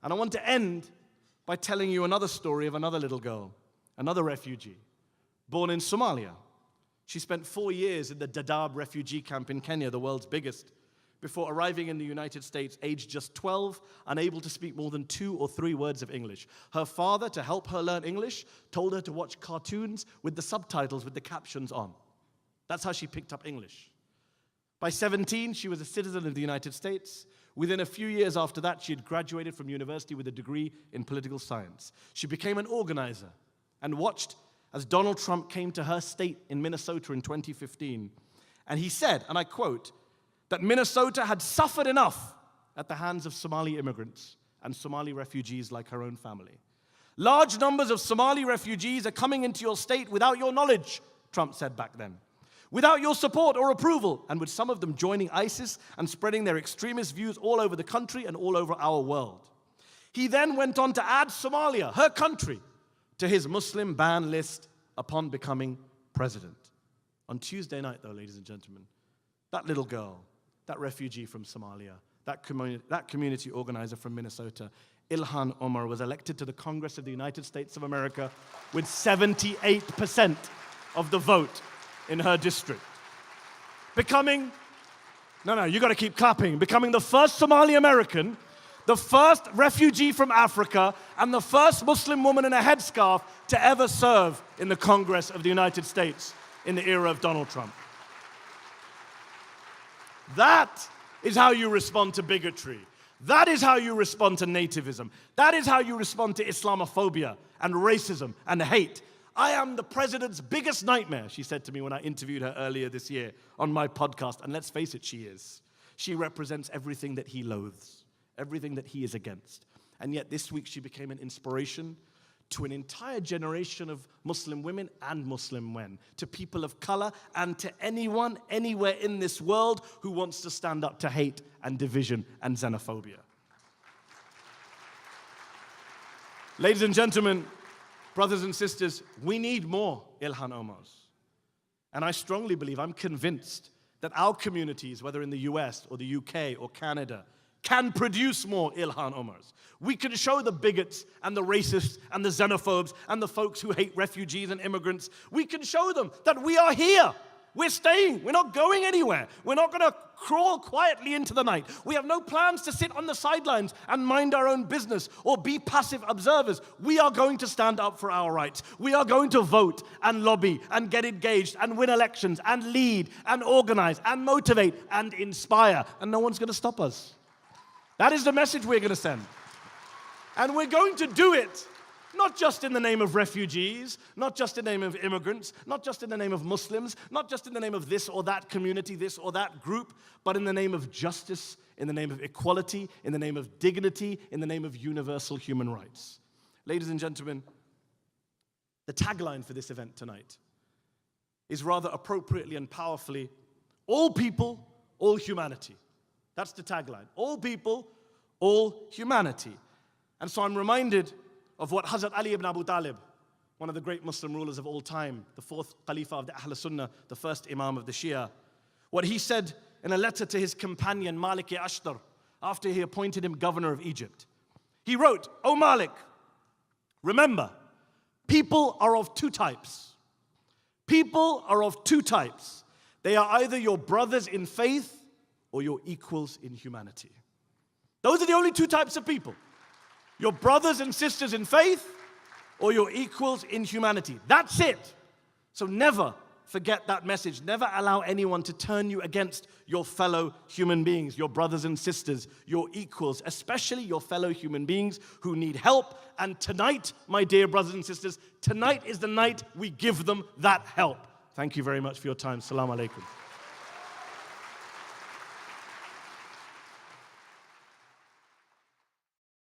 And I want to end by telling you another story of another little girl, another refugee, born in Somalia. She spent 4 years in the Dadaab refugee camp in Kenya, the world's biggest, before arriving in the United States, aged just 12, unable to speak more than 2 or 3 words of English. Her father, to help her learn English, told her to watch cartoons with the subtitles with the captions on. That's how she picked up English. By 17, she was a citizen of the United States. Within a few years after that, she had graduated from university with a degree in political science. She became an organizer and watched as Donald Trump came to her state in Minnesota in 2015. And he said, and I quote, that Minnesota had suffered enough at the hands of Somali immigrants and Somali refugees like her own family. Large numbers of Somali refugees are coming into your state without your knowledge, Trump said back then, without your support or approval, and with some of them joining ISIS and spreading their extremist views all over the country and all over our world. He then went on to add Somalia, her country, to his Muslim ban list upon becoming president. On Tuesday night, though, ladies and gentlemen, that little girl, that refugee from Somalia, that community organizer from Minnesota, Ilhan Omar, was elected to the Congress of the United States of America with 78% of the vote in her district. Becoming the first Somali American, the first refugee from Africa, and the first Muslim woman in a headscarf to ever serve in the Congress of the United States in the era of Donald Trump. That is how you respond to bigotry. That is how you respond to nativism. That is how you respond to Islamophobia and racism and hate. I am the president's biggest nightmare, she said to me when I interviewed her earlier this year on my podcast. And let's face it, she is. She represents everything that he loathes, everything that he is against. And yet this week she became an inspiration to an entire generation of Muslim women and Muslim men, to people of color, and to anyone, anywhere in this world who wants to stand up to hate and division and xenophobia. Ladies and gentlemen, brothers and sisters, we need more Ilhan Omars. And I strongly believe, I'm convinced, that our communities, whether in the US or the UK or Canada, can produce more Ilhan Omars. We can show the bigots and the racists and the xenophobes and the folks who hate refugees and immigrants, we can show them that we are here. We're staying. We're not going anywhere. We're not going to crawl quietly into the night. We have no plans to sit on the sidelines and mind our own business or be passive observers. We are going to stand up for our rights. We are going to vote and lobby and get engaged and win elections and lead and organize and motivate and inspire. And no one's going to stop us. That is the message we're going to send. And we're going to do it not just in the name of refugees, not just in the name of immigrants, not just in the name of Muslims, not just in the name of this or that community, this or that group, but in the name of justice, in the name of equality, in the name of dignity, in the name of universal human rights. Ladies and gentlemen, the tagline for this event tonight is rather appropriately and powerfully, all people, all humanity. That's the tagline. All people, all humanity. And so I'm reminded of what Hazrat Ali ibn Abu Talib, one of the great Muslim rulers of all time, the 4th Khalifa of the Ahl Sunnah, the first Imam of the Shia, what he said in a letter to his companion Malik-i-Ashtar after he appointed him governor of Egypt. He wrote, "O Malik, remember, people are of 2 types. People are of 2 types. They are either your brothers in faith or your equals in humanity." Those are the only 2 types of people. Your brothers and sisters in faith or your equals in humanity. That's it. So never forget that message. Never allow anyone to turn you against your fellow human beings, your brothers and sisters, your equals, especially your fellow human beings who need help. And tonight, my dear brothers and sisters, tonight is the night we give them that help. Thank you very much for your time. Assalamu alaikum.